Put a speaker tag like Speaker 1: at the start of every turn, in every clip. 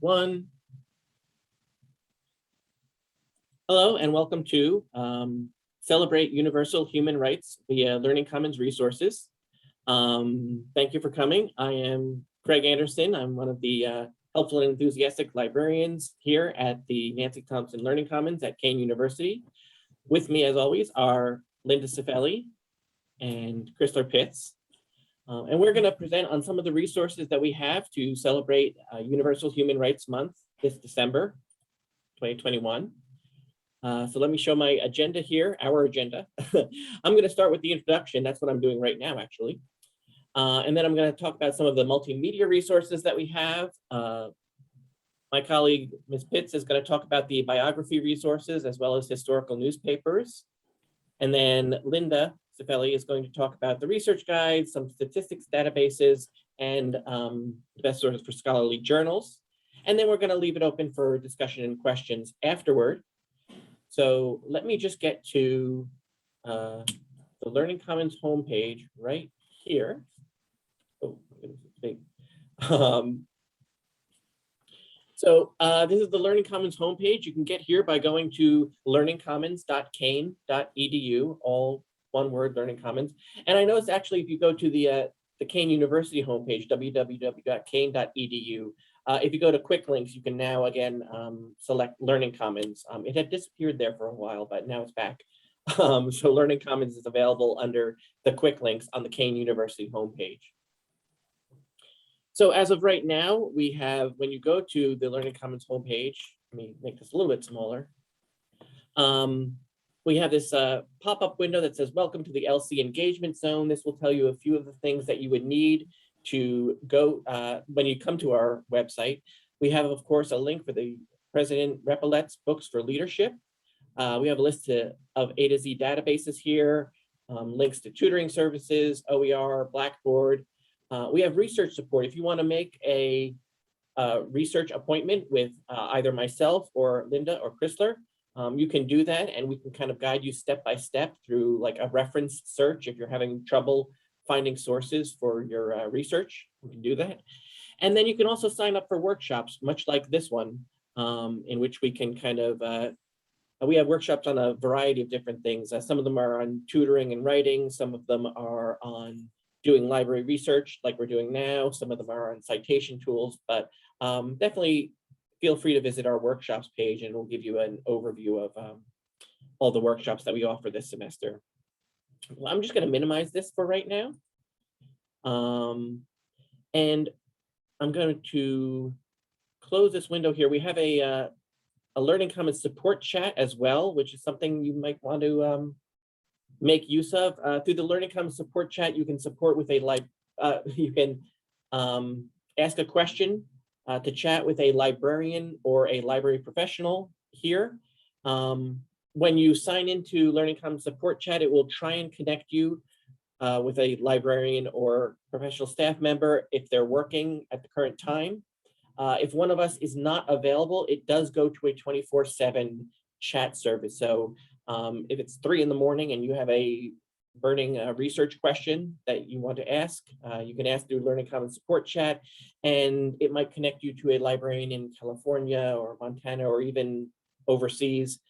Speaker 1: One. Hello and welcome to Celebrate Universal Human Rights via Learning Commons resources. Thank you for coming. I am Craig Anderson. I'm one of the helpful and enthusiastic librarians here at the Nancy Thompson Learning Commons at Kane University. With me, as always, are Linda Cifelli and Chrysler Pitts. And we're going to present on some of the resources that we have to celebrate Universal Human Rights Month this December 2021. So let me show my agenda here, our agenda. I'm going to start with the introduction. That's what I'm doing right now, actually. And then I'm going to talk about some of the multimedia resources that we have. My colleague, Ms. Pitts, is going to talk about the biography resources as well as historical newspapers. And then Linda Cifelli is going to talk about the research guides, some statistics databases, and the best sources for scholarly journals. And then we're going to leave it open for discussion and questions afterward. So let me just get to the Learning Commons homepage right here. Oh, it's big. This is the Learning Commons homepage. You can get here by going to learningcommons.kane.edu, all one word, Learning Commons. And I noticed actually if you go to the Kane University homepage, www.kane.edu, if you go to quick links, you can now again select Learning Commons. It had disappeared there for a while, but now it's back. So Learning Commons is available under the quick links on the Kane University homepage. So as of right now, we have, when you go to the Learning Commons homepage, let me make this a little bit smaller. We have this pop-up window that says, welcome to the LC engagement zone. This will tell you a few of the things that you would need to go when you come to our website. We have, of course, a link for the President Repillet's books for leadership. We have a list of A to Z databases here, links to tutoring services, OER, Blackboard. We have research support. If you want to make a research appointment with either myself or Linda or Chrysler, you can do that, and we can kind of guide you step by step through like a reference search. If you're having trouble finding sources for your research, you can do that. And then you can also sign up for workshops, much like this one, in which we can kind of, we have workshops on a variety of different things. Some of them are on tutoring and writing. Some of them are on doing library research like we're doing now. Some of them are on citation tools, but definitely feel free to visit our workshops page and we'll give you an overview of all the workshops that we offer this semester. Well, I'm just going to minimize this for right now. And I'm going to close this window here. We have a Learning Commons support chat as well, which is something you might want to make use of. Through the Learning Commons support chat, you can support with a you can ask a question to chat with a librarian or a library professional here. When you sign into Learning Commons support chat, it will try and connect you with a librarian or professional staff member if they're working at the current time. If one of us is not available, it does go to a 24/7 chat service. So if it's 3 in the morning and you have a burning research question that you want to ask, you can ask through Learning Commons support chat, and it might connect you to a librarian in California or Montana or even overseas.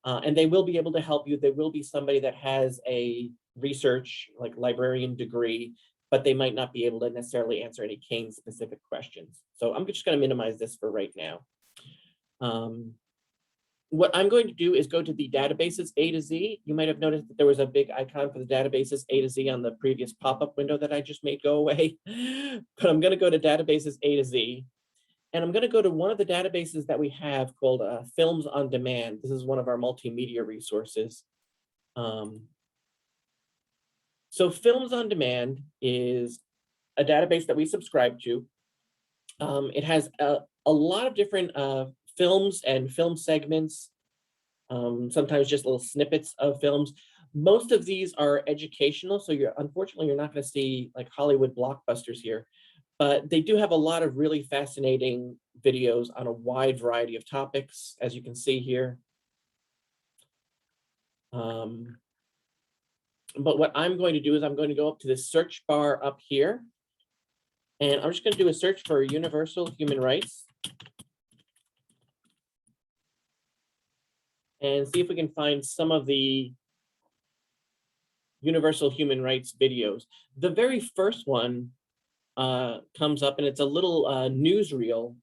Speaker 1: And they will be able to help you. There will be somebody that has a research like librarian degree, but they might not be able to necessarily answer any Kane specific questions. So I'm just going to minimize this for right now. What I'm going to do is go to the databases A to Z. You might have noticed that there was a big icon for the databases A to Z on the previous pop-up window that I just made go away. But I'm going to go to databases A to Z. And I'm going to go to one of the databases that we have called Films on Demand. This is one of our multimedia resources. So Films on Demand is a database that we subscribe to. It has a lot of different films and film segments, sometimes just little snippets of films. Most of these are educational, so unfortunately you're not going to see like Hollywood blockbusters here, but they do have a lot of really fascinating videos on a wide variety of topics, as you can see here. But what I'm going to do is I'm going to go up to the search bar up here, and I'm just going to do a search for universal human rights. and see if we can find some of the universal human rights videos. The very first one comes up, and it's a little newsreel.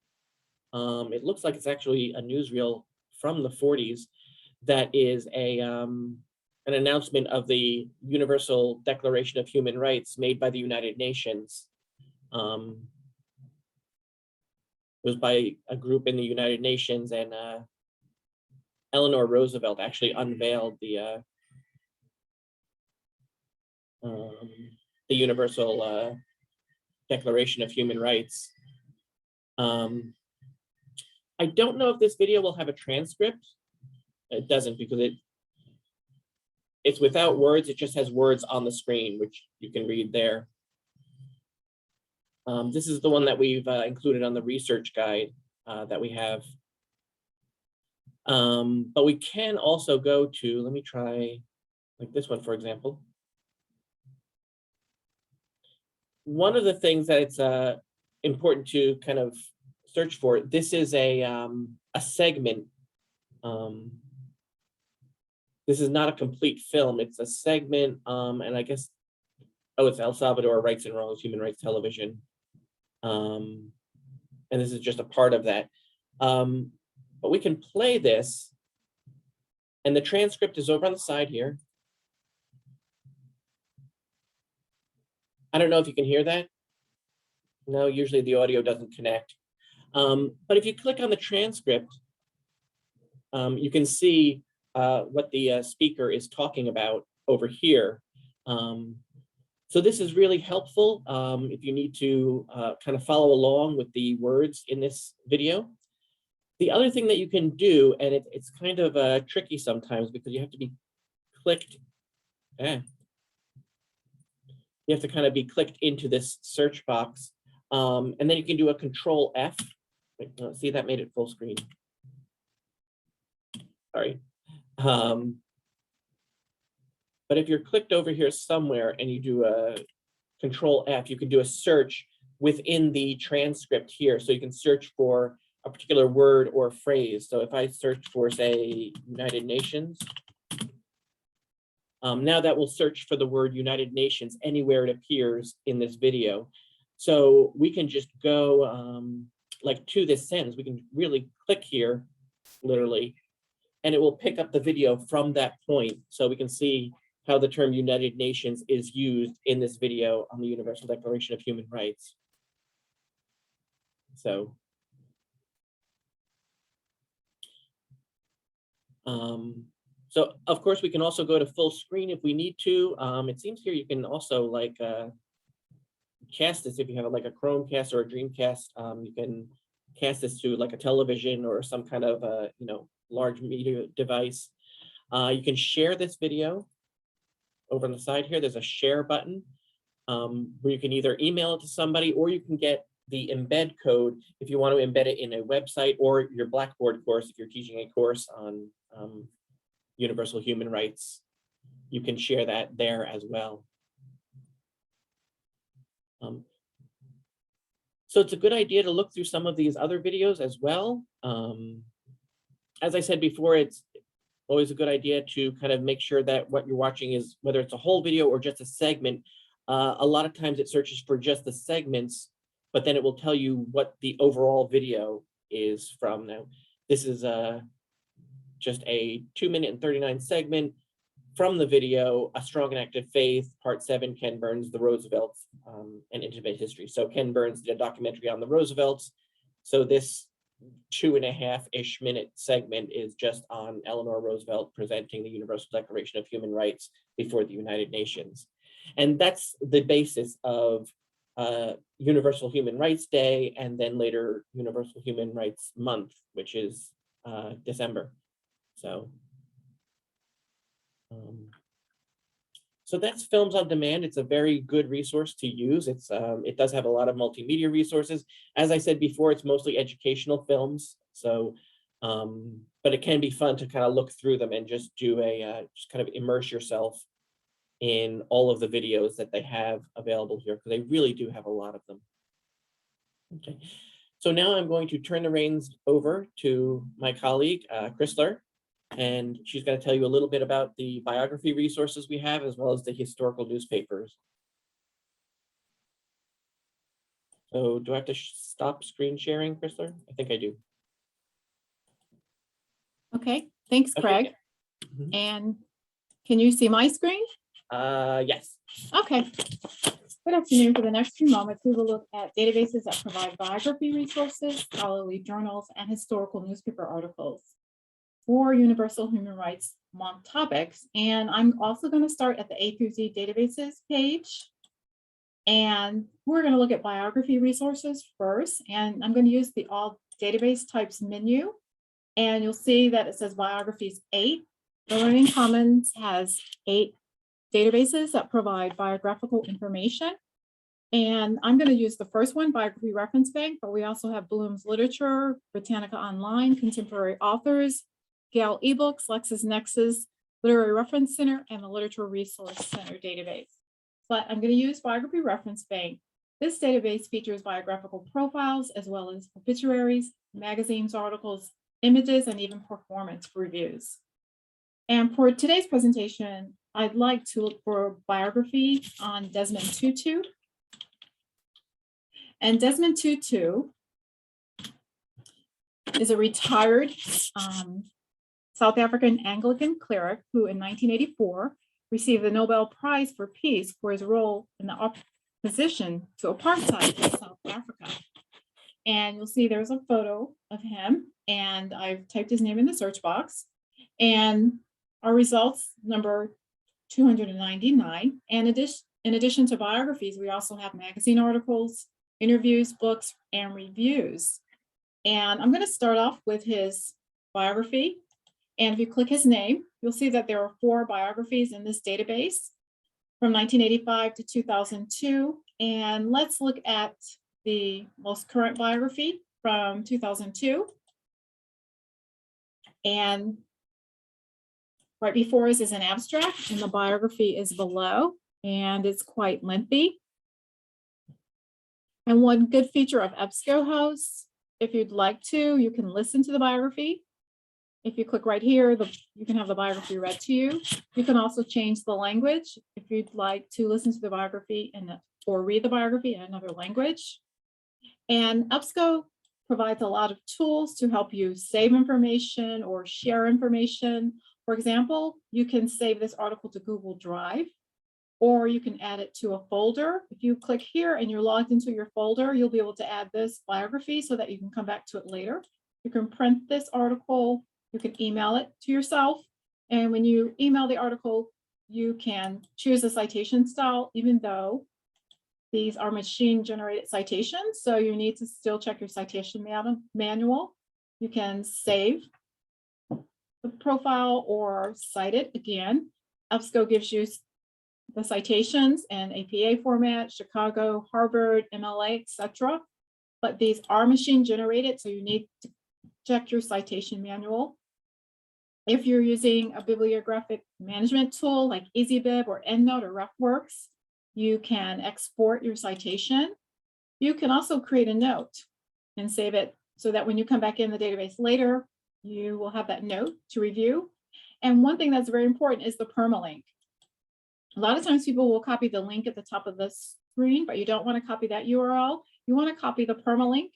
Speaker 1: It looks like it's actually a newsreel from the 40s that is an announcement of the Universal Declaration of Human Rights made by the United Nations. It was by a group in the United Nations, and Eleanor Roosevelt actually unveiled the Universal Declaration of Human Rights. I don't know if this video will have a transcript. It doesn't, because it's without words. It just has words on the screen, which you can read there. This is the one that we've included on the research guide that we have. But we can also go to, let me try like this one, for example. One of the things that it's important to kind of search for, this is a segment. This is not a complete film, it's a segment, and I guess, oh, it's El Salvador Rights and Wrongs Human Rights Television. And this is just a part of that. But we can play this, and the transcript is over on the side here. I don't know if you can hear that. No, usually the audio doesn't connect. But if you click on the transcript, you can see what the speaker is talking about over here. So this is really helpful if you need to kind of follow along with the words in this video. The other thing that you can do, and it's kind of tricky sometimes because you have to be clicked. You have to kind of be clicked into this search box. And then you can do a Control F. Wait, no, see, that made it full screen. Sorry. But if you're clicked over here somewhere and you do a Control F, you can do a search within the transcript here. So you can search for a particular word or phrase. So if I search for, say, United Nations, now that will search for the word United Nations anywhere it appears in this video. So we can just go like to this sentence. We can really click here, literally, and it will pick up the video from that point. So we can see how the term United Nations is used in this video on the Universal Declaration of Human Rights. So, so of course we can also go to full screen if we need to. It seems here you can also like cast this if you have like a Chromecast or a Dreamcast. You can cast this to like a television or some kind of large media device. You can share this video. Over on the side here, there's a share button where you can either email it to somebody, or you can get the embed code if you want to embed it in a website or your Blackboard course. If you're teaching a course on universal human rights, you can share that there as well. So it's a good idea to look through some of these other videos as well. As I said before, it's always a good idea to kind of make sure that what you're watching is, whether it's a whole video or just a segment. A lot of times it searches for just the segments, but then it will tell you what the overall video is from. Now, this is just a 2-minute and 39 segment from the video, A Strong and Active Faith, Part 7, Ken Burns, the Roosevelts, and Intimate History. So Ken Burns did a documentary on the Roosevelts. So this 2.5-ish minute segment is just on Eleanor Roosevelt presenting the Universal Declaration of Human Rights before the United Nations. And that's the basis of Universal Human Rights Day, and then later Universal Human Rights Month, which is December. So, so that's Films on Demand. It's a very good resource to use. It's it does have a lot of multimedia resources. As I said before, it's mostly educational films. So, but it can be fun to kind of look through them and just do a just kind of immerse yourself in all of the videos that they have available here, because they really do have a lot of them. Okay, so now I'm going to turn the reins over to my colleague, Chrysler. and she's going to tell you a little bit about the biography resources we have, as well as the historical newspapers. So do I have to stop screen sharing, Chrysler? I think I do.
Speaker 2: Okay, thanks, Craig.
Speaker 1: Okay.
Speaker 2: And can you see my screen?
Speaker 1: Yes.
Speaker 2: Okay. Good afternoon. For the next few moments, we will look at databases that provide biography resources, scholarly journals, and historical newspaper articles for Universal Human Rights Month topics. And I'm also going to start at the A through Z databases page. And we're going to look at biography resources first. And I'm going to use the all database types menu. And you'll see that it says biographies 8. The Learning Commons has 8 databases that provide biographical information. And I'm going to use the first one, Biography Reference Bank, but we also have Bloom's Literature, Britannica Online, Contemporary Authors, Gale eBooks, LexisNexis, Literary Reference Center, and the Literature Resource Center database. But I'm going to use Biography Reference Bank. This database features biographical profiles, as well as obituaries, magazines, articles, images, and even performance reviews. And for today's presentation, I'd like to look for biography on Desmond Tutu. And Desmond Tutu is a retired South African Anglican cleric who in 1984 received the Nobel Prize for Peace for his role in the opposition to apartheid in South Africa. And you'll see there's a photo of him, and I've typed his name in the search box. And our results number 299. And in addition to biographies, we also have magazine articles, interviews, books, and reviews. And I'm going to start off with his biography. And if you click his name, you'll see that there are 4 biographies in this database from 1985 to 2002. And let's look at the most current biography from 2002. And right before us is an abstract, and the biography is below, and it's quite lengthy. And one good feature of EBSCO if you'd like to, you can listen to the biography. If you click right here, you can have the biography read to you. You can also change the language if you'd like to listen to the biography or read the biography in another language. And EBSCO provides a lot of tools to help you save information or share information. For example, you can save this article to Google Drive, or you can add it to a folder. If you click here and you're logged into your folder, you'll be able to add this biography so that you can come back to it later. You can print this article, you can email it to yourself. And when you email the article, you can choose a citation style, even though these are machine generated citations. So you need to still check your citation manual. You can save the profile or cite it again. EBSCO gives you the citations in APA format, Chicago, Harvard, MLA, etc. But these are machine generated, so you need to check your citation manual. If you're using a bibliographic management tool like EasyBib or EndNote or RefWorks, you can export your citation. You can also create a note and save it so that when you come back in the database later, you will have that note to review. And one thing that's very important is the permalink. A lot of times people will copy the link at the top of the screen, but you don't want to copy that URL. You want to copy the permalink.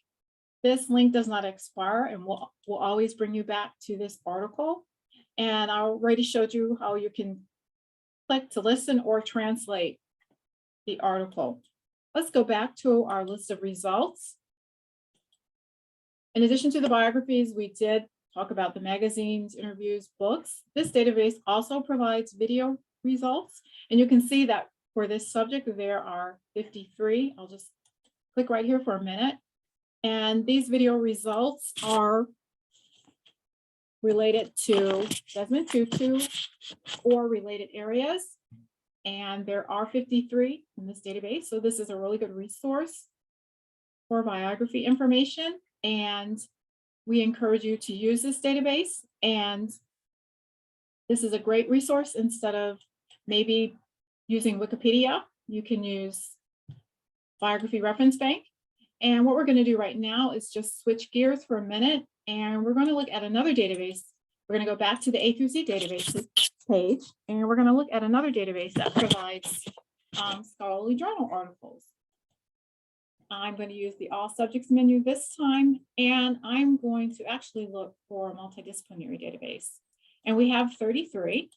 Speaker 2: This link does not expire and will always bring you back to this article. And I already showed you how you can click to listen or translate the article. Let's go back to our list of results. In addition to the biographies, we did talk about the magazines, interviews, books. This database also provides video results. And you can see that for this subject, there are 53. I'll just click right here for a minute. And these video results are related to Desmond Tutu or related areas. And there are 53 in this database. So this is a really good resource for biography information. And we encourage you to use this database. And this is a great resource. Instead of maybe using Wikipedia, you can use Biography Reference Bank. And what we're going to do right now is just switch gears for a minute. And we're going to look at another database We're going to go back to the A through Z databases page, and we're going to look at another database that provides scholarly journal articles. I'm going to use the all subjects menu this time, and I'm going to actually look for a multidisciplinary database. And we have 33.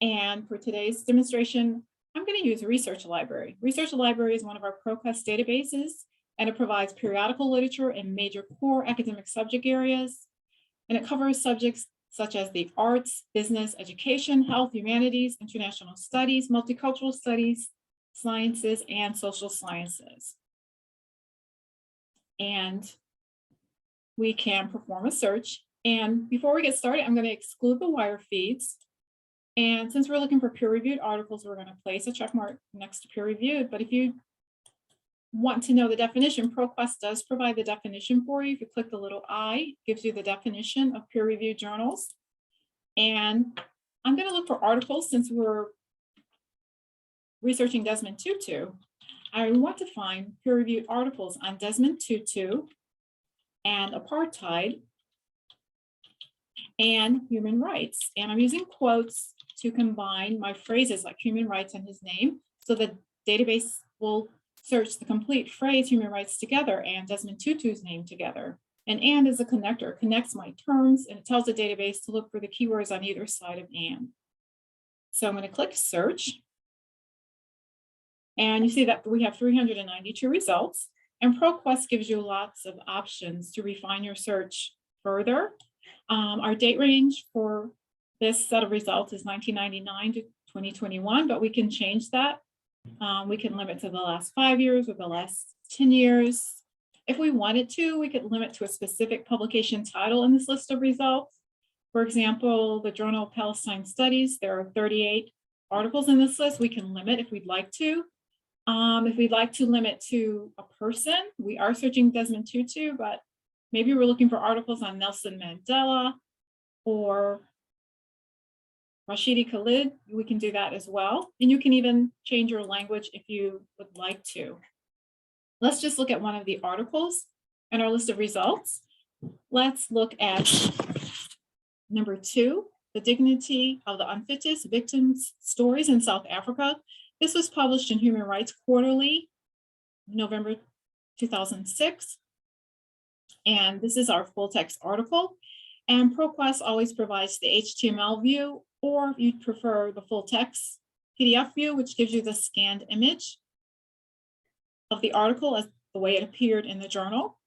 Speaker 2: And for today's demonstration, I'm going to use Research Library. Research Library is one of our ProQuest databases, and it provides periodical literature in major core academic subject areas. And it covers subjects such as the arts, business, education, health, humanities, international studies, multicultural studies, sciences, and social sciences. And we can perform a search. And before we get started, I'm going to exclude the wire feeds. And since we're looking for peer-reviewed articles, we're going to place a check mark next to peer-reviewed. But if you want to know the definition, ProQuest does provide the definition for you. If you click the little I, it gives you the definition of peer-reviewed journals. And I'm going to look for articles since we're researching Desmond Tutu. I want to find peer-reviewed articles on Desmond Tutu and apartheid and human rights. And I'm using quotes to combine my phrases like human rights and his name. So the database will search the complete phrase human rights together and Desmond Tutu's name together. And is a connector, connects my terms, and it tells the database to look for the keywords on either side of and. So I'm going to click search. And you see that we have 392 results, and ProQuest gives you lots of options to refine your search further. Our date range for this set of results is 1999 to 2021, but we can change that. We can limit to the last 5 years or the last 10 years. If we wanted to, we could limit to a specific publication title in this list of results. For example, the Journal of Palestine Studies, there are 38 articles in this list. We can limit if we'd like to. If we'd like to limit to a person, we are searching Desmond Tutu, but maybe we're looking for articles on Nelson Mandela or Rashidi Khalid. We can do that as well. And you can even change your language if you would like to. Let's just look at one of the articles in our list of results. Let's look at number 2, The Dignity of the Unfittest, Victims' Stories in South Africa. This was published in Human Rights Quarterly, November 2006. And this is our full text article. And ProQuest always provides the HTML view, or if you'd prefer the full text PDF view, which gives you the scanned image of the article as the way it appeared in the journal.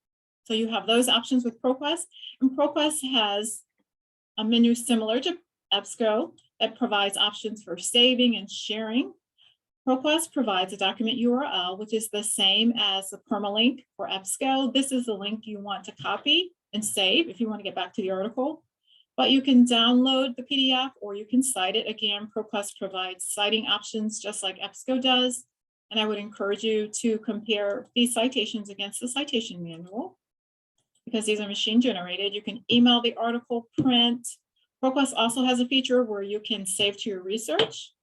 Speaker 2: So you have those options with ProQuest. And ProQuest has a menu similar to EBSCO that provides options for saving and sharing. ProQuest provides a document URL, which is the same as the permalink for EBSCO. This is the link you want to copy and save if you want to get back to the article. But you can download the PDF or you can cite it. Again, ProQuest provides citing options just like EBSCO does. And I would encourage you to compare these citations against the citation manual because these are machine generated. You can email the article, print. ProQuest also has a feature where you can save to your research,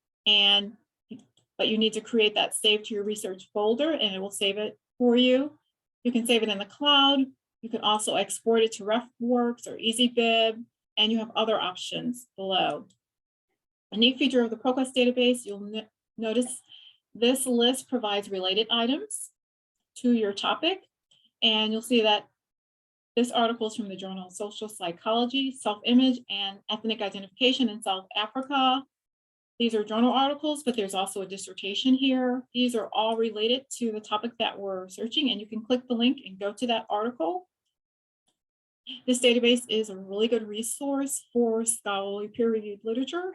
Speaker 2: but you need to create that save to your research folder and it will save it for you. You can save it in the cloud. You can also export it to RefWorks or EasyBib, and you have other options below. A neat feature of the ProQuest database, you'll notice this list provides related items to your topic, and you'll see that this article is from the Journal of Social Psychology, Self-Image, and Ethnic Identification in South Africa. These are journal articles, but there's also a dissertation here. These are all related to the topic that we're searching, and you can click the link and go to that article. This database is a really good resource for scholarly peer-reviewed literature.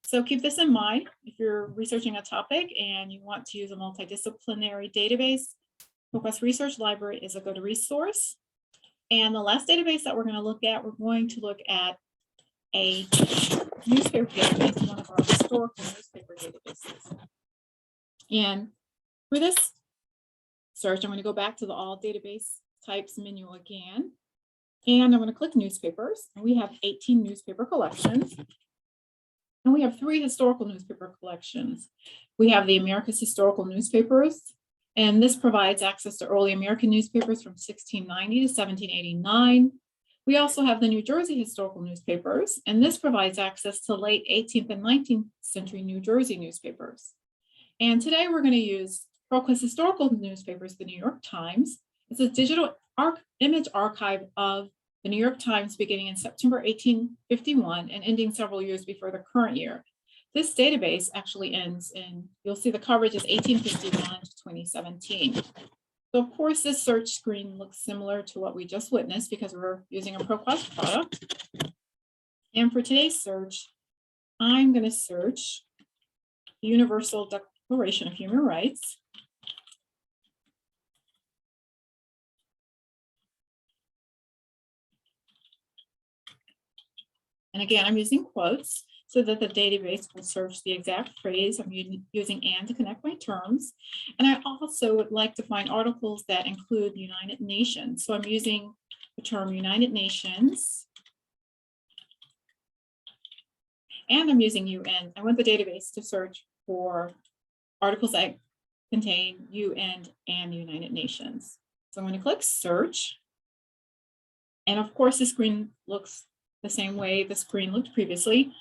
Speaker 2: So keep this in mind if you're researching a topic and you want to use a multidisciplinary database. ProQuest Research Library is a good resource. And the last database that we're going to look at a newspaper database, one of our historical newspaper databases. And for this search, I'm going to go back to the all database types menu again. And I'm going to click newspapers. And we have 18 newspaper collections. And we have 3 historical newspaper collections. We have the America's Historical Newspapers, and this provides access to early American newspapers from 1690 to 1789. We also have the New Jersey historical newspapers, and this provides access to late 18th and 19th century New Jersey newspapers. And today we're going to use ProQuest historical newspapers, the New York Times. It's a digital image archive of the New York Times beginning in September 1851 and ending several years before the current year. This database actually ends in, you'll see the coverage is 1851 to 2017. So of course, this search screen looks similar to what we just witnessed because we're using a ProQuest product. And for today's search, I'm going to search the Universal Declaration of Human Rights. And again, I'm using quotes so that the database will search the exact phrase. I'm using and to connect my terms. And I also would like to find articles that include United Nations. So I'm using the term United Nations. And I'm using UN. I want the database to search for articles that contain UN and United Nations. So I'm going to click search. And of course, the screen looks the same way the screen looked previously.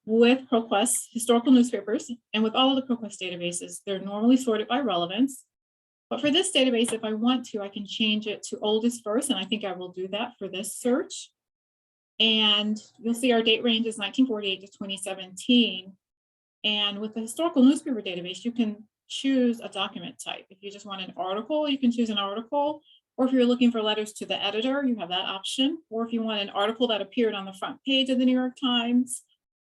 Speaker 2: With ProQuest historical newspapers and with all of the ProQuest databases, they're normally sorted by relevance. But for this database, if I want to, I can change it to oldest first, and I think I will do that for this search. And you'll see our date range is 1948 to 2017. And with the historical newspaper database, you can choose a document type. If you just want an article, you can choose an article. Or if you're looking for letters to the editor, you have that option. Or if you want an article that appeared on the front page of the New York Times,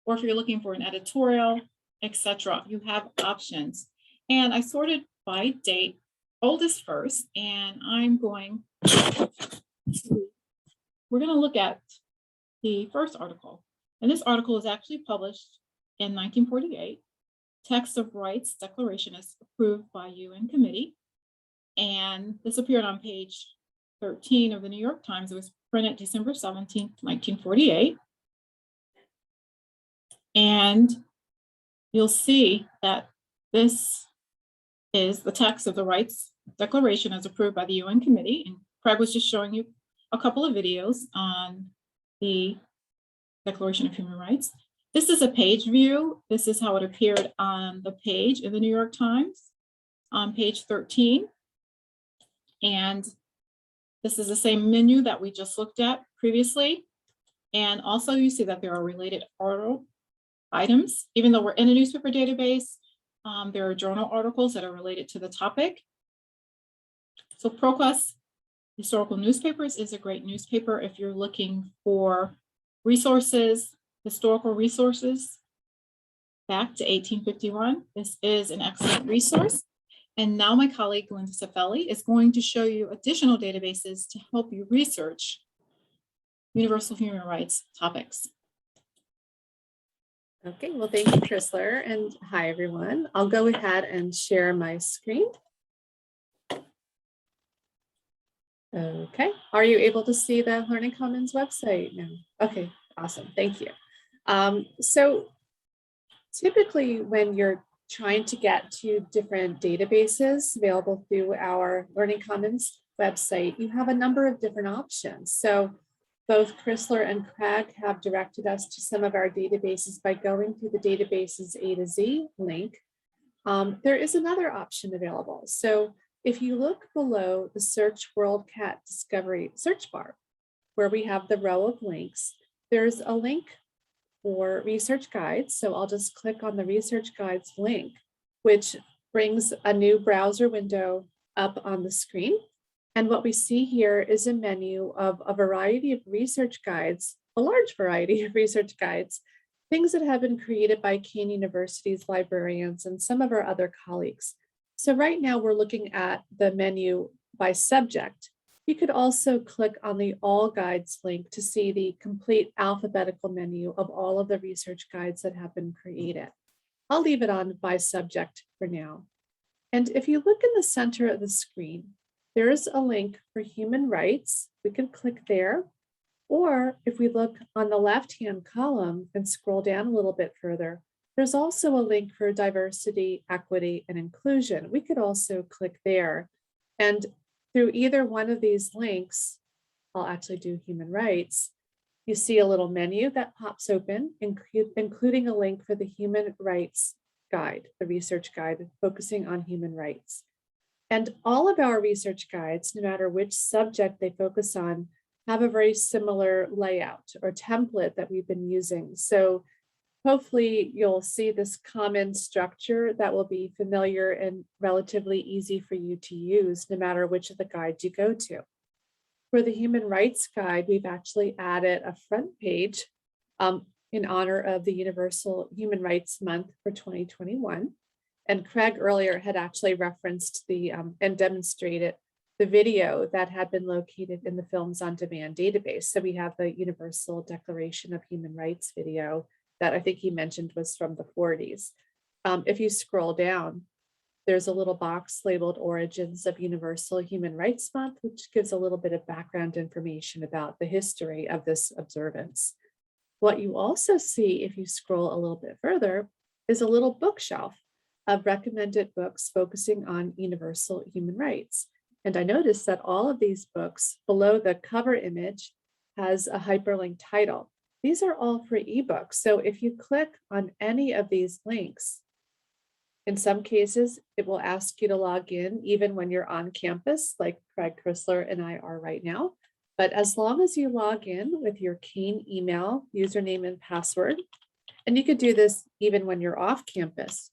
Speaker 2: or if you're looking for an editorial, etc., you have options. And I sorted by date, oldest first, and we're going to look at the first article. And this article is actually published in 1948. Text of Rights Declaration is approved by UN Committee. And this appeared on page 13 of the New York Times. It was printed December 17th, 1948. And you'll see that this is the text of the Rights Declaration as approved by the UN Committee. And Craig was just showing you a couple of videos on the Declaration of Human Rights. This is a page view. This is how it appeared on the page in the New York Times on page 13. And this is the same menu that we just looked at previously. And also you see that there are related article items. Even though we're in a newspaper database, there are journal articles that are related to the topic. So ProQuest Historical Newspapers is a great newspaper if you're looking for resources, historical resources back to 1851. This is an excellent resource. And now my colleague, Linda Cifelli, is going to show you additional databases to help you research universal human rights topics.
Speaker 3: Okay, well, thank you, Chrysler, and hi, everyone. I'll go ahead and share my screen. Okay, are you able to see the Learning Commons website now? Okay, awesome, thank you. So typically when you're trying to get to different databases available through our Learning Commons website, you have a number of different options. So both Chrysler and Craig have directed us to some of our databases by going through the databases A to Z link. There is another option available. So if you look below the Search WorldCat Discovery search bar, where we have the row of links, there's a link for research guides. So I'll just click on the research guides link, which brings a new browser window up on the screen. And what we see here is a menu of a variety of research guides, a large variety of research guides, things that have been created by Kean University's librarians and some of our other colleagues. So right now we're looking at the menu by subject. You could also click on the All Guides link to see the complete alphabetical menu of all of the research guides that have been created. I'll leave it on by subject for now. And if you look in the center of the screen, there's a link for human rights. We can click there. Or if we look on the left-hand column and scroll down a little bit further, there's also a link for diversity, equity, and inclusion. We could also click there. And through either one of these links, I'll actually do human rights, you see a little menu that pops open, including a link for the human rights guide, the research guide focusing on human rights. And all of our research guides, no matter which subject they focus on, have a very similar layout or template that we've been using. So hopefully you'll see this common structure that will be familiar and relatively easy for you to use, no matter which of the guides you go to. For the Human Rights Guide, we've actually added a front page in honor of the Universal Human Rights Month for 2021. And Craig earlier had actually referenced the and demonstrated the video that had been located in the Films on Demand database. So we have the Universal Declaration of Human Rights video that I think he mentioned was from the 40s. If you scroll down, there's a little box labeled Origins of Universal Human Rights Month, which gives a little bit of background information about the history of this observance. What you also see if you scroll a little bit further is a little bookshelf of recommended books focusing on universal human rights. And I noticed that all of these books below the cover image has a hyperlink title. These are all for ebooks. So if you click on any of these links, in some cases, it will ask you to log in even when you're on campus, like Craig Chrysler and I are right now. But as long as you log in with your Kane email, username and password, and you could do this even when you're off campus,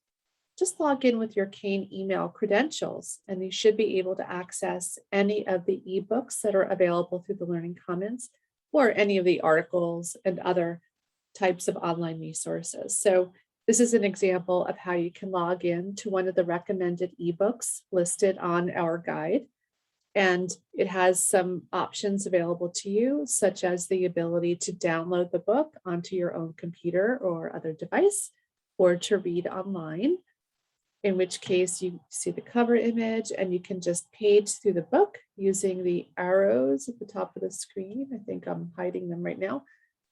Speaker 3: just log in with your Kane email credentials, and you should be able to access any of the ebooks that are available through the Learning Commons or any of the articles and other types of online resources. So this is an example of how you can log in to one of the recommended ebooks listed on our guide. And it has some options available to you, such as the ability to download the book onto your own computer or other device, or to read online, in which case you see the cover image and you can just page through the book using the arrows at the top of the screen. I think I'm hiding them right now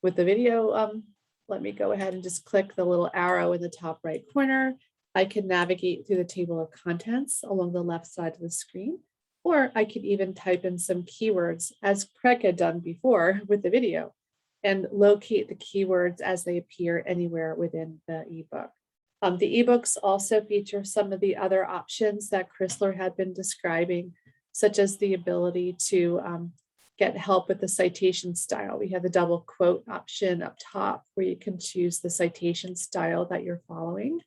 Speaker 3: with the video. Let me go ahead and just click the little arrow in the top right corner. I can navigate through the table of contents along the left side of the screen, or I could even type in some keywords as Craig had done before with the video and locate the keywords as they appear anywhere within the ebook. The ebooks also feature some of the other options that Chrysler had been describing, such as the ability to get help with the citation style. We have the double quote option up top where you can choose the citation style that you're following.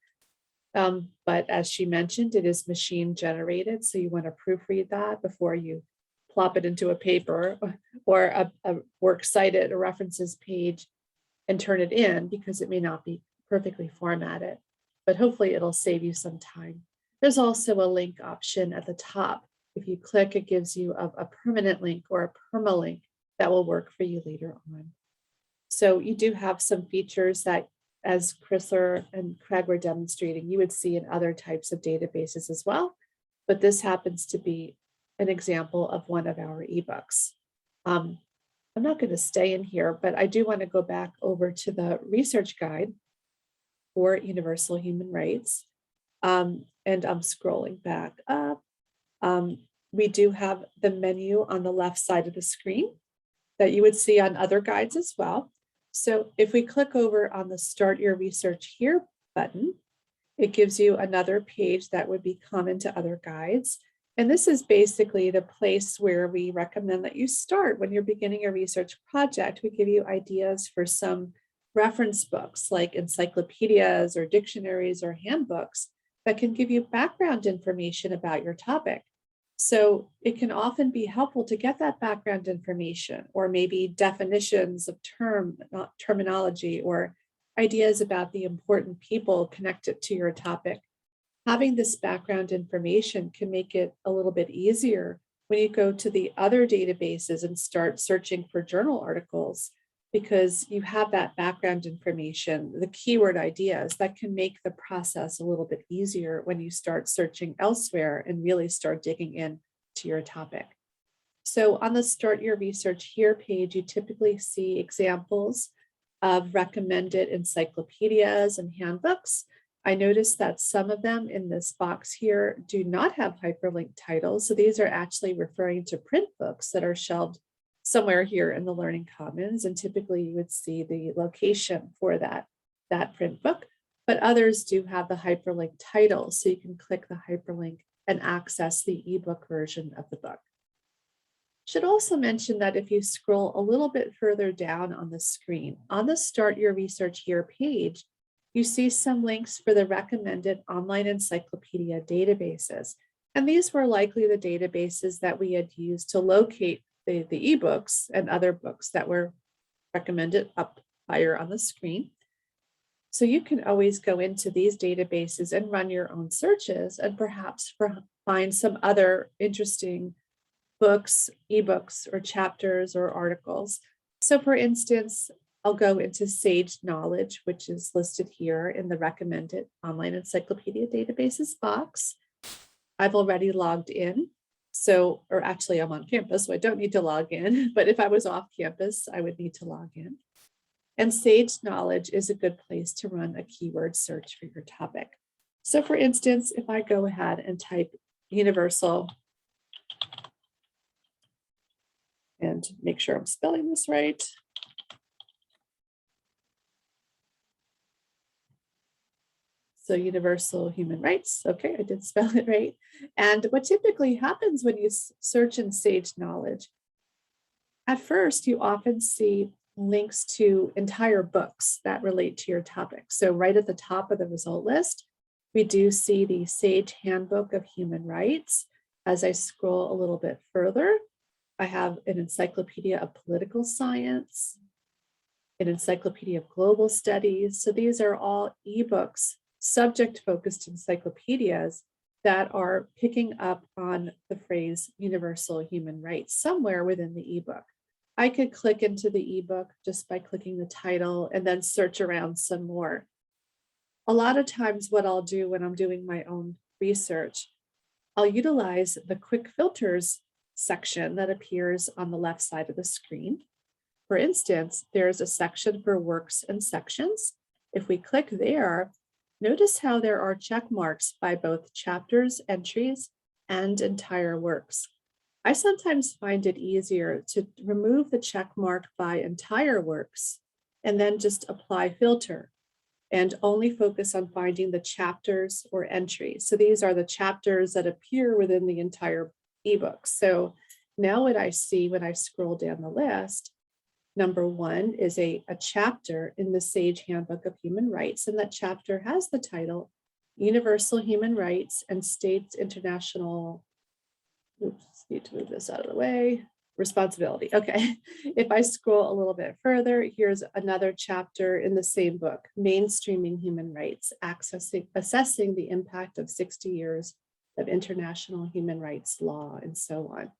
Speaker 3: But as she mentioned, it is machine generated. So you want to proofread that before you plop it into a paper or a works cited or references page and turn it in, because it may not be perfectly formatted, but hopefully it'll save you some time. There's also a link option at the top. If you click, it gives you a permanent link or a permalink that will work for you later on. So you do have some features that, as Chrysler and Craig were demonstrating, you would see in other types of databases as well. But this happens to be an example of one of our ebooks. I'm not going to stay in here, but I do want to go back over to the research guide for universal human rights. And I'm scrolling back up. We do have the menu on the left side of the screen that you would see on other guides as well. So if we click over on the Start Your Research Here button, it gives you another page that would be common to other guides. And this is basically the place where we recommend that you start when you're beginning a research project. We give you ideas for some reference books like encyclopedias or dictionaries or handbooks that can give you background information about your topic. So it can often be helpful to get that background information, or maybe definitions of terminology or ideas about the important people connected to your topic. Having this background information can make it a little bit easier when you go to the other databases and start searching for journal articles, because you have that background information, the keyword ideas that can make the process a little bit easier when you start searching elsewhere and really start digging in to your topic. So on the Start Your Research Here page, you typically see examples of recommended encyclopedias and handbooks. I noticed that some of them in this box here do not have hyperlink titles. So these are actually referring to print books that are shelved somewhere here in the Learning Commons, and typically you would see the location for that print book, but others do have the hyperlink title, so you can click the hyperlink and access the ebook version of the book. Should also mention that if you scroll a little bit further down on the screen, on the Start Your Research Here page, you see some links for the recommended online encyclopedia databases. And these were likely the databases that we had used to locate the ebooks and other books that were recommended up higher on the screen. So you can always go into these databases and run your own searches and perhaps find some other interesting books, ebooks, or chapters or articles. So for instance, I'll go into Sage Knowledge, which is listed here in the recommended online encyclopedia databases box. I've already logged in. So, or actually I'm on campus, so I don't need to log in, but if I was off campus, I would need to log in. And Sage Knowledge is a good place to run a keyword search for your topic. So for instance, if I go ahead and type universal, and make sure I'm spelling this right. So universal human rights. Okay, I did spell it right. And what typically happens when you search in Sage Knowledge, at first you often see links to entire books that relate to your topic. So right at the top of the result list, we do see the Sage Handbook of Human Rights. As I scroll a little bit further, I have an Encyclopedia of Political Science, an Encyclopedia of Global Studies. So these are all ebooks, subject-focused encyclopedias that are picking up on the phrase universal human rights somewhere within the ebook. I could click into the ebook just by clicking the title and then search around some more. A lot of times what I'll do when I'm doing my own research, I'll utilize the quick filters section that appears on the left side of the screen. For instance, there's a section for works and sections. If we click there, notice how there are check marks by both chapters, entries, and entire works. I sometimes find it easier to remove the check mark by entire works and then just apply filter and only focus on finding the chapters or entries. So these are the chapters that appear within the entire ebook. So now what I see when I scroll down the list, number one is a chapter in the Sage Handbook of Human Rights, and that chapter has the title Universal Human Rights and States International, oops, need to move this out of the way, responsibility. Okay, if I scroll a little bit further, here's another chapter in the same book, Mainstreaming Human Rights, Assessing the Impact of 60 Years of International Human Rights Law, and so on.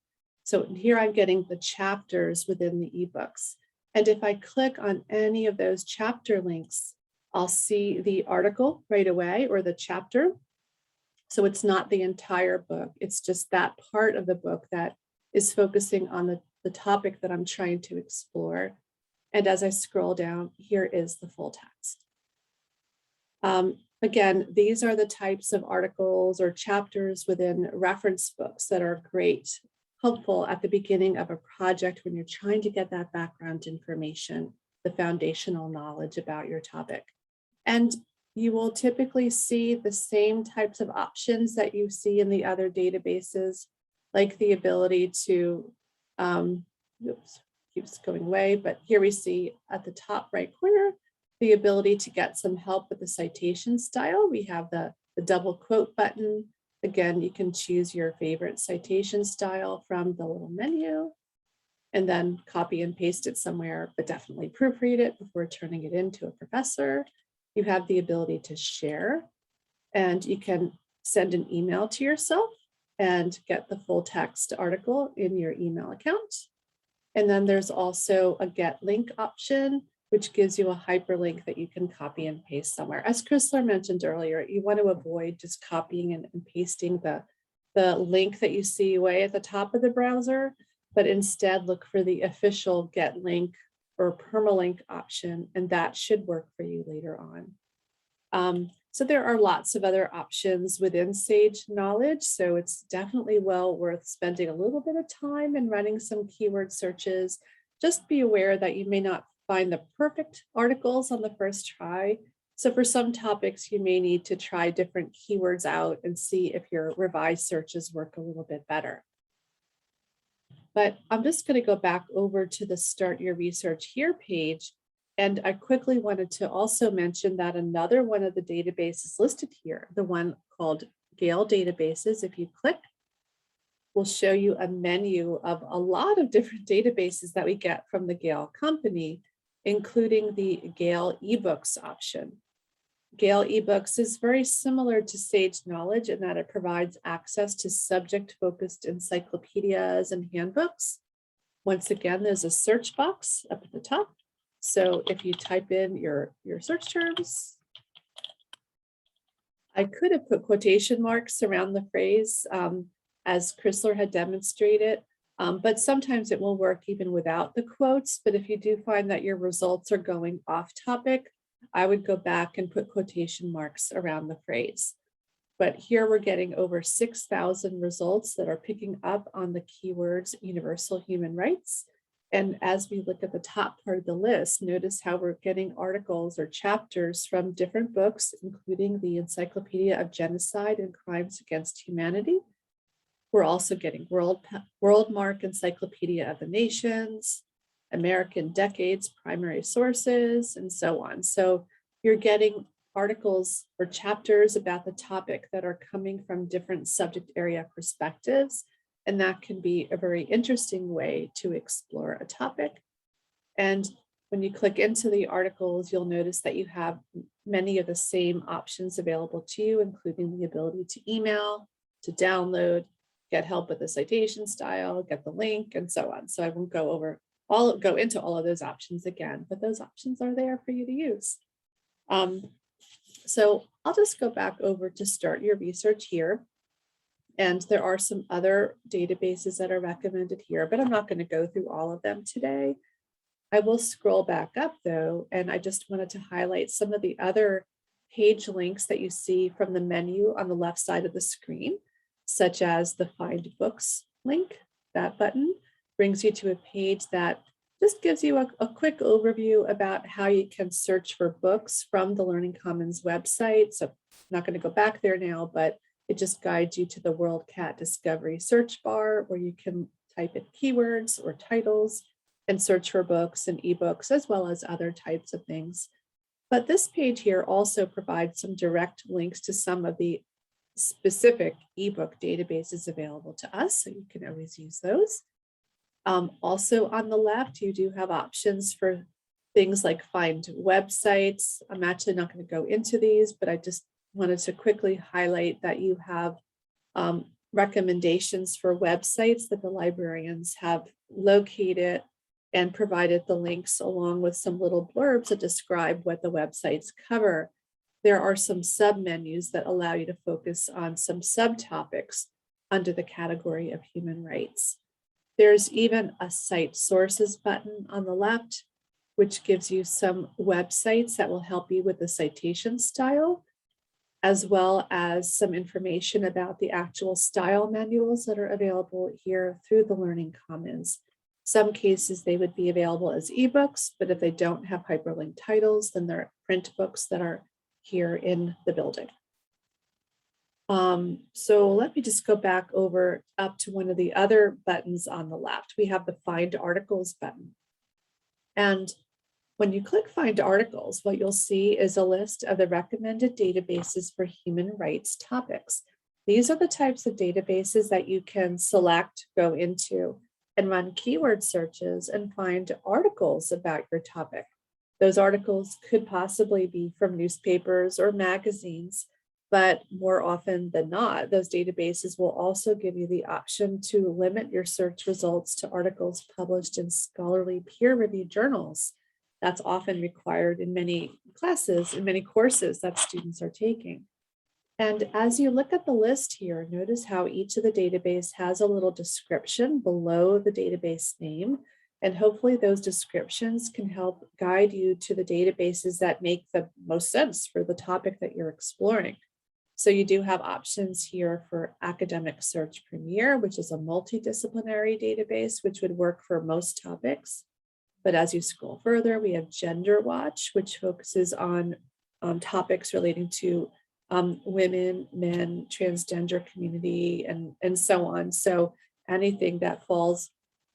Speaker 3: So here I'm getting the chapters within the ebooks. And if I click on any of those chapter links, I'll see the article right away or the chapter. So it's not the entire book, it's just that part of the book that is focusing on the topic that I'm trying to explore. And as I scroll down, here is the full text. Again, these are the types of articles or chapters within reference books that are great, helpful at the beginning of a project when you're trying to get that background information, the foundational knowledge about your topic. And you will typically see the same types of options that you see in the other databases, like the ability to, oops, keeps going away, but here we see at the top right corner, the ability to get some help with the citation style. We have the double quote button. Again, you can choose your favorite citation style from the little menu and then copy and paste it somewhere, but definitely proofread it before turning it into a professor. You have the ability to share, and you can send an email to yourself and get the full text article in your email account. And then there's also a get link option, which gives you a hyperlink that you can copy and paste somewhere. As Chrysler mentioned earlier, you want to avoid just copying and pasting the link that you see way at the top of the browser, but instead look for the official get link or permalink option, and that should work for you later on. So there are lots of other options within Sage Knowledge. So it's definitely well worth spending a little bit of time and running some keyword searches. Just be aware that you may not find the perfect articles on the first try. So for some topics, you may need to try different keywords out and see if your revised searches work a little bit better. But I'm just going to go back over to the Start Your Research Here page. And I quickly wanted to also mention that another one of the databases listed here, the one called Gale Databases, if you click, will show you a menu of a lot of different databases that we get from the Gale company, including the Gale eBooks option. Gale eBooks is very similar to Sage Knowledge in that it provides access to subject-focused encyclopedias and handbooks. Once again, there's a search box up at the top. So if you type in your search terms, I could have put quotation marks around the phrase as Chrysler had demonstrated, but sometimes it will work even without the quotes. But if you do find that your results are going off topic, I would go back and put quotation marks around the phrase. But here we're getting over 6,000 results that are picking up on the keywords universal human rights. And as we look at the top part of the list, notice how we're getting articles or chapters from different books, including the Encyclopedia of Genocide and Crimes Against Humanity. We're also getting Worldmark Encyclopedia of the Nations, American Decades Primary Sources, and so on. So you're getting articles or chapters about the topic that are coming from different subject area perspectives. And that can be a very interesting way to explore a topic. And when you click into the articles, you'll notice that you have many of the same options available to you, including the ability to email, to download, get help with the citation style, get the link, and so on. So I won't go into all of those options again, but those options are there for you to use. So I'll just go back over to Start Your Research Here. And there are some other databases that are recommended here, but I'm not going to go through all of them today. I will scroll back up though, and I just wanted to highlight some of the other page links that you see from the menu on the left side of the screen, such as the Find Books link. That button brings you to a page that just gives you a quick overview about how you can search for books from the Learning Commons website. So I'm not going to go back there now, but it just guides you to the WorldCat Discovery search bar where you can type in keywords or titles and search for books and ebooks as well as other types of things. But this page here also provides some direct links to some of the specific ebook databases available to us, so you can always use those. Also on the left, you do have options for things like find websites. I'm actually not going to go into these, but I just wanted to quickly highlight that you have recommendations for websites that the librarians have located and provided the links along with some little blurbs that describe what the websites cover. There are some submenus that allow you to focus on some subtopics under the category of human rights. There's even a cite sources button on the left, which gives you some websites that will help you with the citation style, as well as some information about the actual style manuals that are available here through the Learning Commons. Some cases they would be available as ebooks, but if they don't have hyperlinked titles, then they're print books that are here in the building. So let me just go back over up to one of the other buttons on the left. We have the Find Articles button. And when you click Find Articles, what you'll see is a list of the recommended databases for human rights topics. These are the types of databases that you can select, go into, and run keyword searches and find articles about your topic. Those articles could possibly be from newspapers or magazines, but more often than not, those databases will also give you the option to limit your search results to articles published in scholarly peer-reviewed journals. That's often required in many classes, in many courses that students are taking. And as you look at the list here, notice how each of the database has a little description below the database name And hopefully those descriptions can help guide you to the databases that make the most sense for the topic that you're exploring. So you do have options here for Academic Search Premier, which is a multidisciplinary database, which would work for most topics. But as you scroll further, we have Gender Watch, which focuses on topics relating to women, men, transgender community, and so on. So anything that falls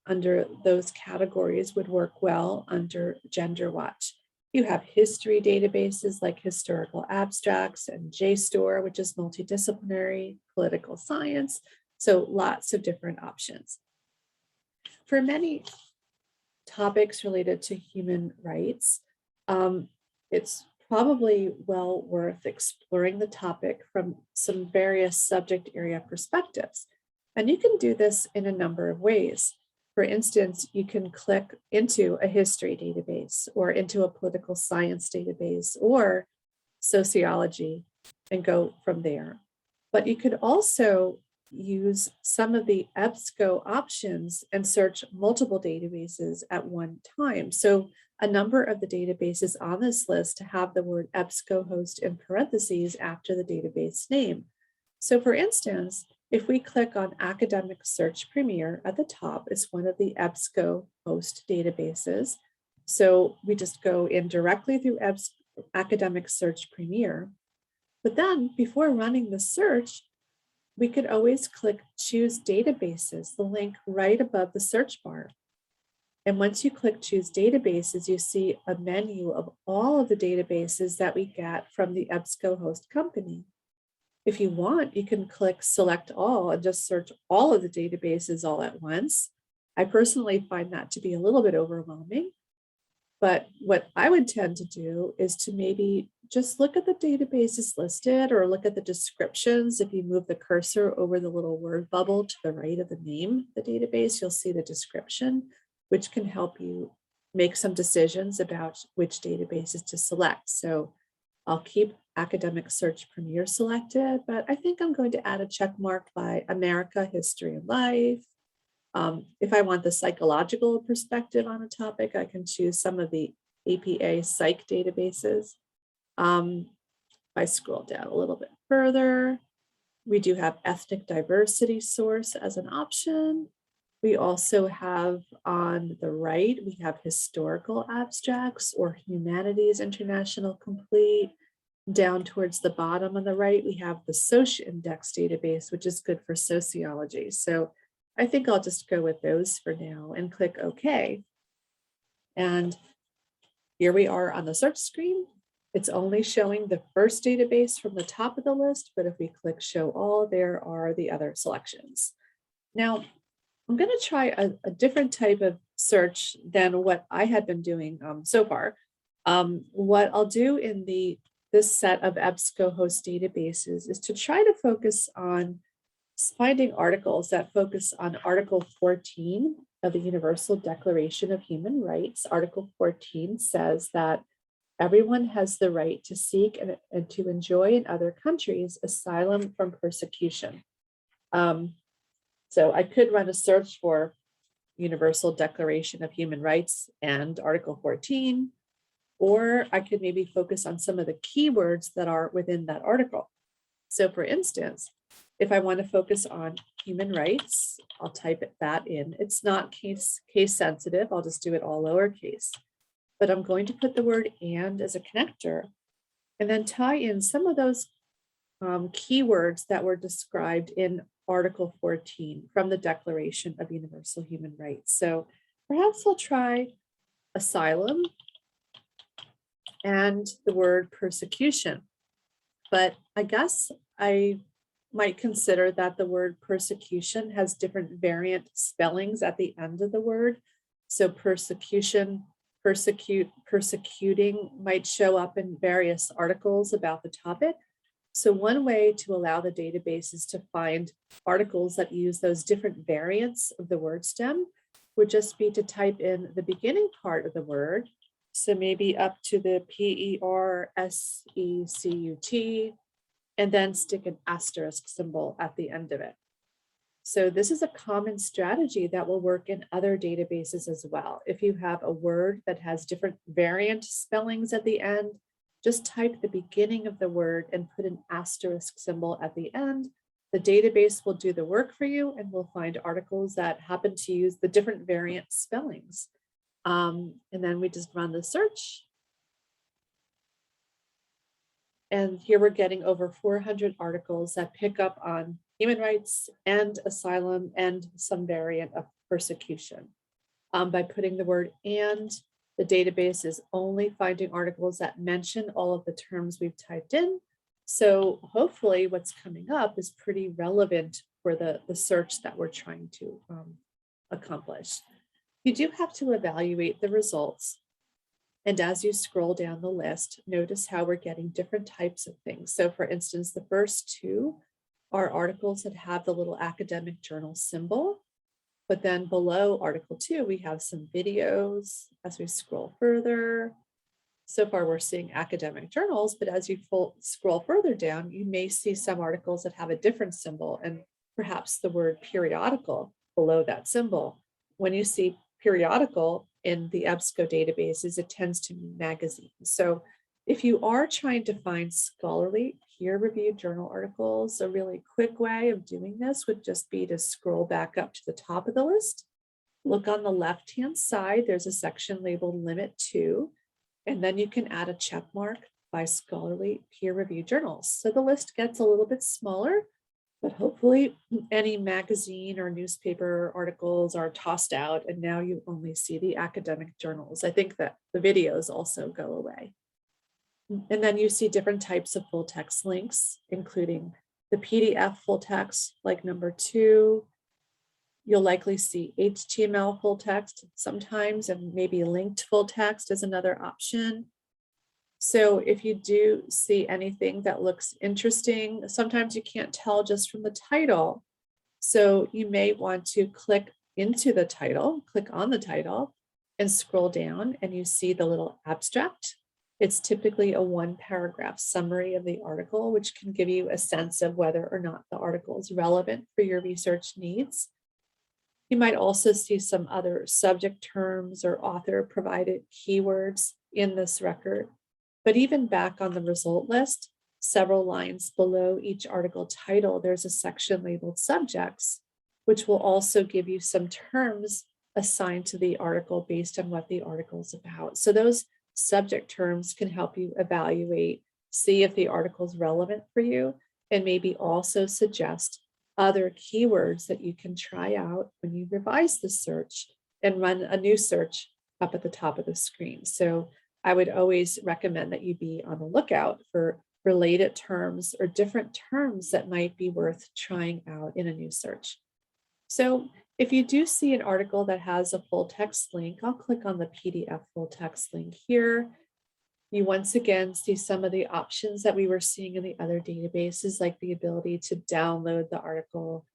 Speaker 3: under those categories would work well under Gender Watch. You have history databases like Historical Abstracts and JSTOR, which is multidisciplinary, political science. So lots of different options. For many topics related to human rights, it's probably well worth exploring the topic from some various subject area perspectives. And you can do this in a number of ways. For instance, you can click into a history database or into a political science database or sociology and go from there. But you could also use some of the EBSCO options and search multiple databases at one time. So a number of the databases on this list have the word EBSCO host in parentheses after the database name. So for instance, if we click on Academic Search Premier at the top, it's one of the EBSCO host databases. So we just go in directly through Academic Search Premier. But then before running the search, we could always click Choose Databases, the link right above the search bar. And once you click Choose Databases, you see a menu of all of the databases that we get from the EBSCO host company. If you want, you can click Select All and just search all of the databases all at once. I personally find that to be a little bit overwhelming, but what I would tend to do is to maybe just look at the databases listed or look at the descriptions. If you move the cursor over the little word bubble to the right of the name of the database, you'll see the description, which can help you make some decisions about which databases to select. So I'll keep Academic Search Premier selected, but I think I'm going to add a check mark by America, History, and Life. If I want the psychological perspective on a topic, I can choose some of the APA psych databases. If I scroll down a little bit further, we do have ethnic diversity source as an option. We also have on the right, we have historical abstracts or humanities international complete. Down towards the bottom on the right, we have the SocIndex database, which is good for sociology. So I think I'll just go with those for now and click OK. And here we are on the search screen. It's only showing the first database from the top of the list, but if we click Show All, there are the other selections. Now, I'm going to try a different type of search than what I had been doing so far. What I'll do in this set of EBSCO host databases is to try to focus on finding articles that focus on Article 14 of the Universal Declaration of Human Rights. Article 14 says that everyone has the right to seek and to enjoy in other countries asylum from persecution. So I could run a search for Universal Declaration of Human Rights and Article 14, or I could maybe focus on some of the keywords that are within that article. So for instance, if I want to focus on human rights, I'll type that in. It's not case sensitive. I'll just do it all lowercase. But I'm going to put the word "and" as a connector and then tie in some of those keywords that were described in Article 14 from the Declaration of Universal Human Rights. So perhaps I'll try asylum and the word persecution. But I guess I might consider that the word persecution has different variant spellings at the end of the word. So persecution, persecute, persecuting might show up in various articles about the topic. So one way to allow the databases to find articles that use those different variants of the word stem would just be to type in the beginning part of the word. So maybe up to the PERSECUT, and then stick an asterisk symbol at the end of it. So this is a common strategy that will work in other databases as well. If you have a word that has different variant spellings at the end, just type the beginning of the word and put an asterisk symbol at the end. The database will do the work for you and will find articles that happen to use the different variant spellings. And then we just run the search. And here we're getting over 400 articles that pick up on human rights and asylum and some variant of persecution. By putting the word "and," the database is only finding articles that mention all of the terms we've typed in. So hopefully what's coming up is pretty relevant for the search that we're trying to accomplish. You do have to evaluate the results. And as you scroll down the list, notice how we're getting different types of things. So for instance, the first two are articles that have the little academic journal symbol. But then below Article 2, we have some videos. As we scroll further, so far we're seeing academic journals, but as you scroll further down, you may see some articles that have a different symbol and perhaps the word periodical below that symbol. When you see periodical in the EBSCO databases, it tends to mean magazine. So if you are trying to find scholarly peer-reviewed journal articles, a really quick way of doing this would just be to scroll back up to the top of the list. Look on the left-hand side, there's a section labeled Limit To, and then you can add a check mark by scholarly peer-reviewed journals. So the list gets a little bit smaller, but hopefully any magazine or newspaper articles are tossed out and now you only see the academic journals. I think that the videos also go away. And then you see different types of full text links, including the PDF full text, like number 2. You'll likely see HTML full text sometimes, and maybe linked full text is another option. So if you do see anything that looks interesting, sometimes you can't tell just from the title. So you may want to click into the title, click on the title and scroll down and you see the little abstract. It's typically a 1-paragraph summary of the article, which can give you a sense of whether or not the article is relevant for your research needs. You might also see some other subject terms or author provided keywords in this record. But even back on the result list, several lines below each article title, there's a section labeled subjects, which will also give you some terms assigned to the article based on what the article is about. So those subject terms can help you evaluate, see if the article is relevant for you, and maybe also suggest other keywords that you can try out when you revise the search and run a new search up at the top of the screen. So I would always recommend that you be on the lookout for related terms or different terms that might be worth trying out in a new search. So if you do see an article that has a full text link, I'll click on the PDF full text link here. You once again see some of the options that we were seeing in the other databases, like the ability to download the article,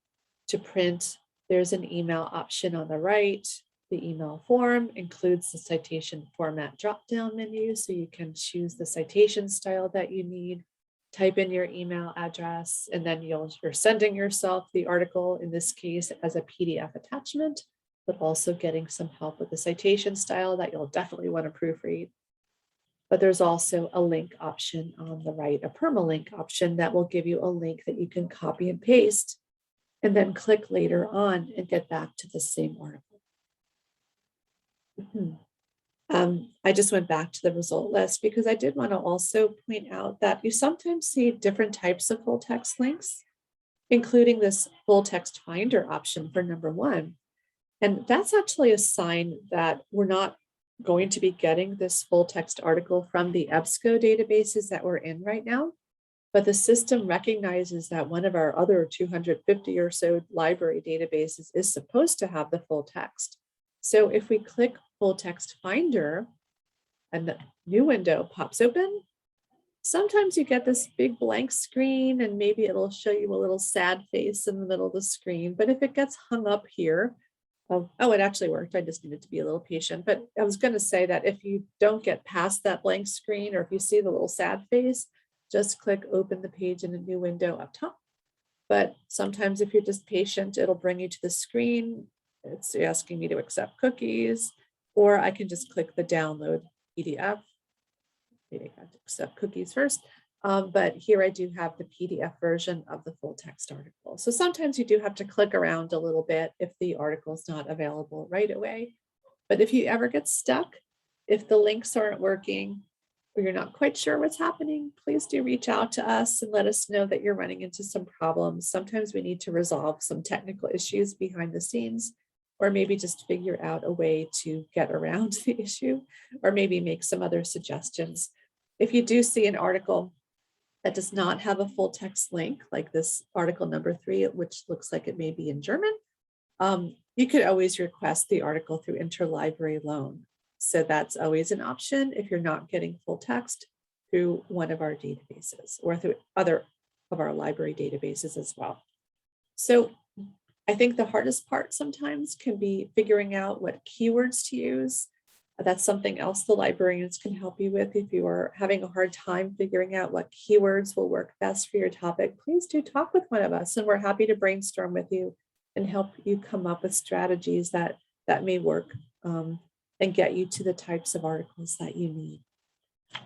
Speaker 3: to print. There's an email option on the right. The email form includes the citation format drop-down menu, so you can choose the citation style that you need, type in your email address, and then you're sending yourself the article, in this case, as a PDF attachment, but also getting some help with the citation style that you'll definitely want to proofread. But there's also a link option on the right, a permalink option that will give you a link that you can copy and paste and then click later on and get back to the same article. I just went back to the result list because I did want to also point out that you sometimes see different types of full text links, including this full text finder option for number 1. And that's actually a sign that we're not going to be getting this full text article from the EBSCO databases that we're in right now. But the system recognizes that one of our other 250 or so library databases is supposed to have the full text. So if we click full text finder and the new window pops open, sometimes you get this big blank screen and maybe it'll show you a little sad face in the middle of the screen. But if it gets hung up here, oh, it actually worked. I just needed to be a little patient. But I was going to say that if you don't get past that blank screen, or if you see the little sad face, just click open the page in a new window up top. but sometimes if you're just patient, it'll bring you to the screen. It's asking me to accept cookies, or I can just click the download PDF. Maybe I have to accept cookies first. But here I do have the PDF version of the full text article. So sometimes you do have to click around a little bit if the article is not available right away. But if you ever get stuck, if the links aren't working, or you're not quite sure what's happening, please do reach out to us and let us know that you're running into some problems. Sometimes we need to resolve some technical issues behind the scenes, or maybe just figure out a way to get around the issue, or maybe make some other suggestions. If you do see an article that does not have a full text link, like this article number 3, which looks like it may be in German, you could always request the article through interlibrary loan. So that's always an option if you're not getting full text through one of our databases or through other of our library databases as well. So I think the hardest part sometimes can be figuring out what keywords to use. That's something else the librarians can help you with. If you are having a hard time figuring out what keywords will work best for your topic, please do talk with one of us, and we're happy to brainstorm with you and help you come up with strategies that may work and get you to the types of articles that you need.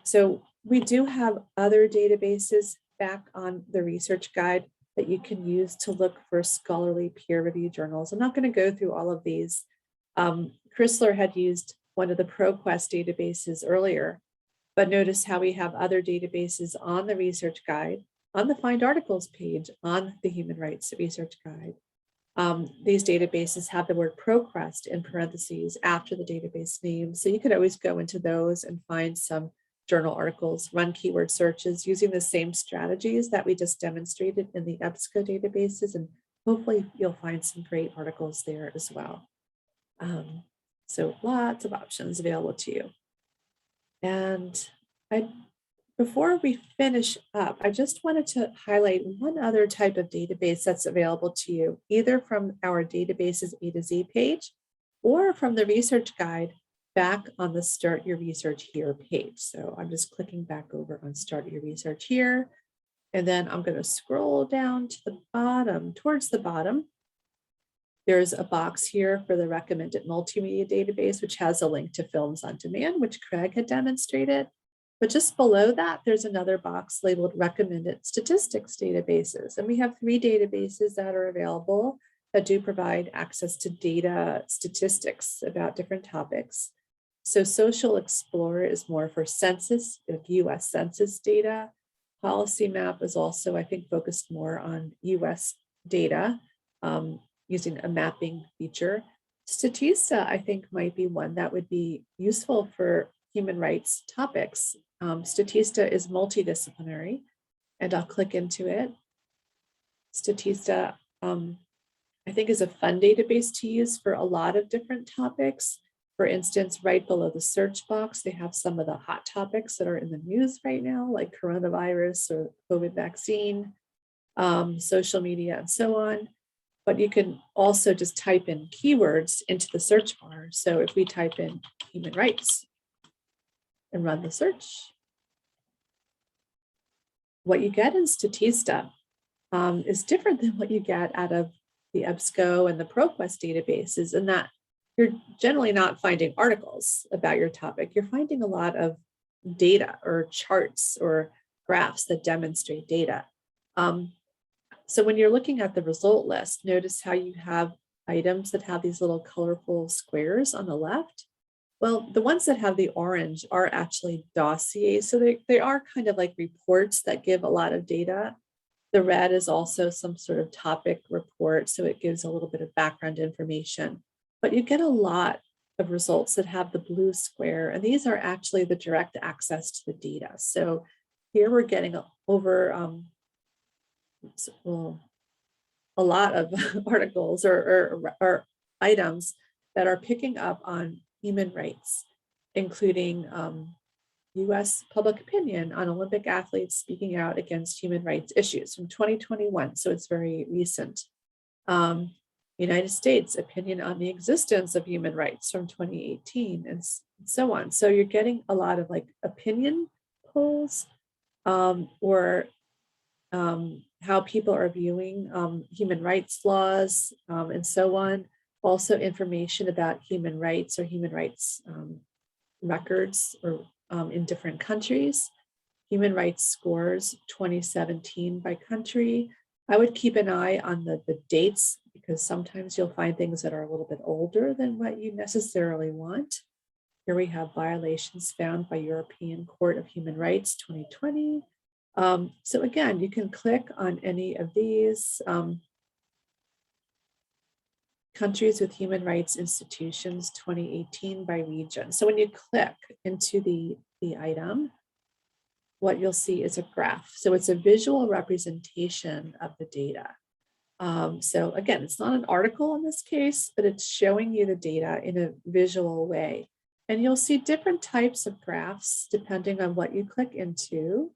Speaker 3: So we do have other databases back on the research guide that you can use to look for scholarly peer-reviewed journals. I'm not going to go through all of these. Chrysler had used one of the ProQuest databases earlier, but notice how we have other databases on the research guide, on the Find Articles page, on the Human Rights Research Guide. These databases have the word ProQuest in parentheses after the database name. So you could always go into those and find some journal articles, run keyword searches using the same strategies that we just demonstrated in the EBSCO databases. And hopefully you'll find some great articles there as well. So lots of options available to you. And before we finish up, I just wanted to highlight one other type of database that's available to you, either from our databases A to Z page or from the research guide back on the Start Your Research Here page. So I'm just clicking back over on Start Your Research Here, and then I'm going to scroll down to the bottom, towards the bottom. There's a box here for the recommended multimedia database, which has a link to Films on Demand, which Craig had demonstrated. But just below that, there's another box labeled Recommended Statistics Databases. And we have 3 databases that are available that do provide access to data statistics about different topics. So Social Explorer is more for census, US Census data. Policy Map is also, I think, focused more on US data, using a mapping feature. Statista, I think, might be one that would be useful for human rights topics. Statista is multidisciplinary, and I'll click into it. Statista, I think, is a fun database to use for a lot of different topics. For instance, right below the search box, they have some of the hot topics that are in the news right now, like coronavirus or COVID vaccine, social media, and so on. But you can also just type in keywords into the search bar. So if we type in human rights and run the search, what you get in Statista is different than what you get out of the EBSCO and the ProQuest databases, in that you're generally not finding articles about your topic. You're finding a lot of data or charts or graphs that demonstrate data. So when you're looking at the result list, notice how you have items that have these little colorful squares on the left. Well, the ones that have the orange are actually dossiers. So they are kind of like reports that give a lot of data. The red is also some sort of topic report, so it gives a little bit of background information. But you get a lot of results that have the blue square, and these are actually the direct access to the data. So here we're getting over a lot of articles or items that are picking up on human rights, including US public opinion on Olympic athletes speaking out against human rights issues from 2021. So it's very recent. United States opinion on the existence of human rights from 2018, and so on. So you're getting a lot of like opinion polls or how people are viewing human rights laws and so on. Also information about human rights or human rights records or in different countries. Human rights scores 2017 by country. I would keep an eye on the dates because sometimes you'll find things that are a little bit older than what you necessarily want. Here we have violations found by European Court of Human Rights 2020. So again, you can click on any of these countries with human rights institutions 2018 by region. So when you click into the item, what you'll see is a graph. So it's a visual representation of the data. So again, it's not an article in this case, but it's showing you the data in a visual way. And you'll see different types of graphs depending on what you click into.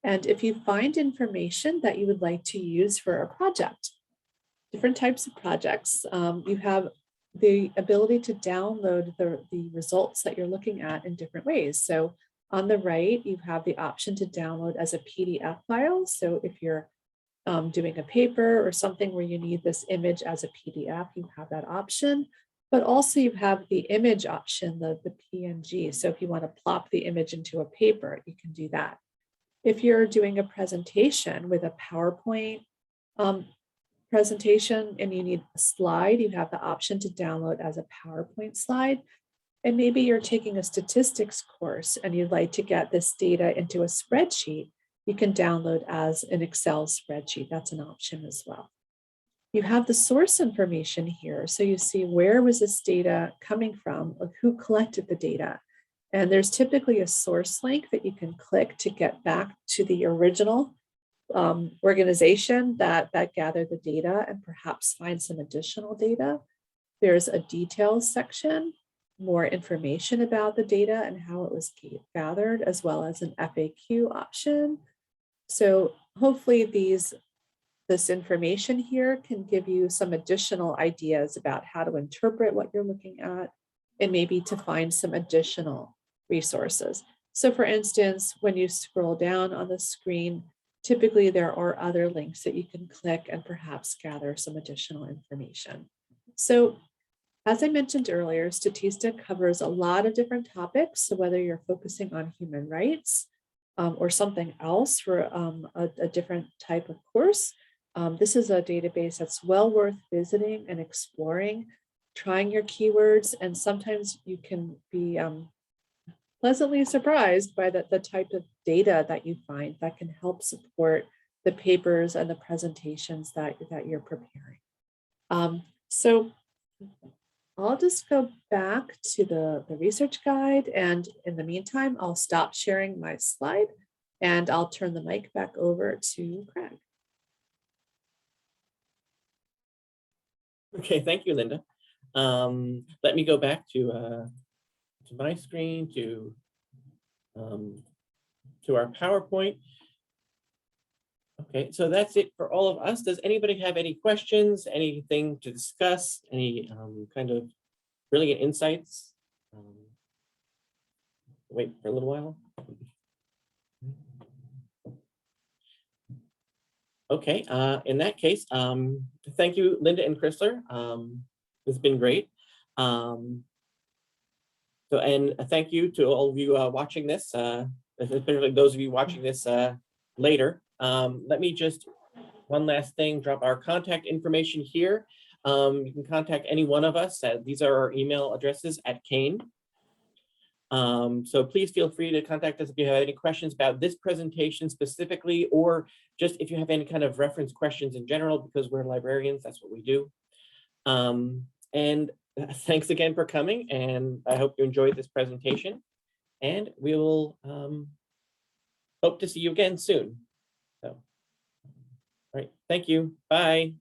Speaker 3: And if you find information that you would like to use for a project, different types of projects, you have the ability to download the results that you're looking at in different ways. So on the right, you have the option to download as a PDF file. So if you're doing a paper or something where you need this image as a PDF, you have that option. But also you have the image option, the PNG. So if you want to plop the image into a paper, you can do that. If you're doing a presentation with a PowerPoint presentation and you need a slide, you have the option to download as a PowerPoint slide. And maybe you're taking a statistics course and you'd like to get this data into a spreadsheet, you can download as an Excel spreadsheet. That's an option as well. You have the source information here. So you see where was this data coming from, or who collected the data. And there's typically a source link that you can click to get back to the original organization that gathered the data and perhaps find some additional data. There's a details section, more information about the data and how it was gathered, as well as an FAQ option. So hopefully this information here can give you some additional ideas about how to interpret what you're looking at and maybe to find some additional resources. So for instance, when you scroll down on the screen, typically there are other links that you can click and perhaps gather some additional information. So as I mentioned earlier, Statista covers a lot of different topics. So whether you're focusing on human rights or something else for a different type of course, this is a database that's well worth visiting and exploring, trying your keywords, and sometimes you can be pleasantly surprised by the type of data that you find that can help support the papers and the presentations that you're preparing. So I'll just go back to the research guide, and in the meantime, I'll stop sharing my slide and I'll turn the mic back over to Craig.
Speaker 1: Okay, thank you, Linda. Let me go back to my screen, to our PowerPoint. Okay, so that's it for all of us. Does anybody have any questions, anything to discuss, any kind of brilliant insights? Wait for a little while. Okay, in that case, thank you, Linda and Chrysler. It's been great. And thank you to all of you watching this, especially those of you watching this later. Let me just, one last thing, drop our contact information here. You can contact any one of us. These are our email addresses at Kane. So please feel free to contact us if you have any questions about this presentation specifically, or just if you have any kind of reference questions in general, because we're librarians, that's what we do. And thanks again for coming, and I hope you enjoyed this presentation, and we will hope to see you again soon. So, all right, thank you, bye.